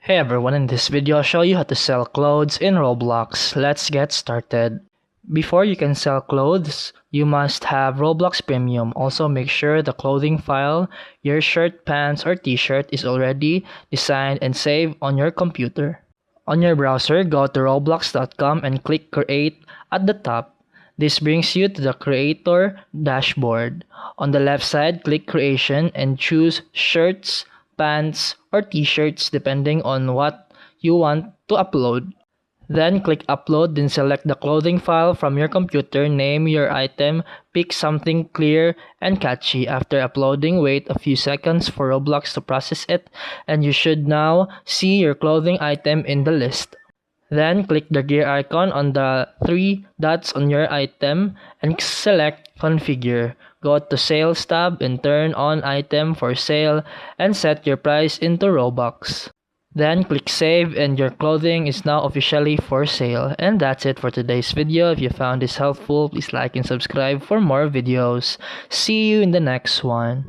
Hey everyone, in this video I'll show you how to sell clothes in Roblox. Let's get started. Before you can sell clothes, you must have Roblox Premium. Also make sure the clothing file, your shirt, pants, or t-shirt is already designed and saved on your computer. On your browser, go to roblox.com and click Create at the top. This brings you to the Creator dashboard. On the left side, click Creation and choose Shirts, pants, or t-shirts depending on what you want to upload. Then click Upload, then select the clothing file from your computer, name your item, pick something clear and catchy. After uploading, wait a few seconds for Roblox to process it, and you should now see your clothing item in the list. Then click the gear icon on the three dots on your item and select Configure. Go to Sales tab and turn on Item for Sale and set your price into Robux. Then click Save and your clothing is now officially for sale. And that's it for today's video. If you found this helpful, please like and subscribe for more videos. See you in the next one.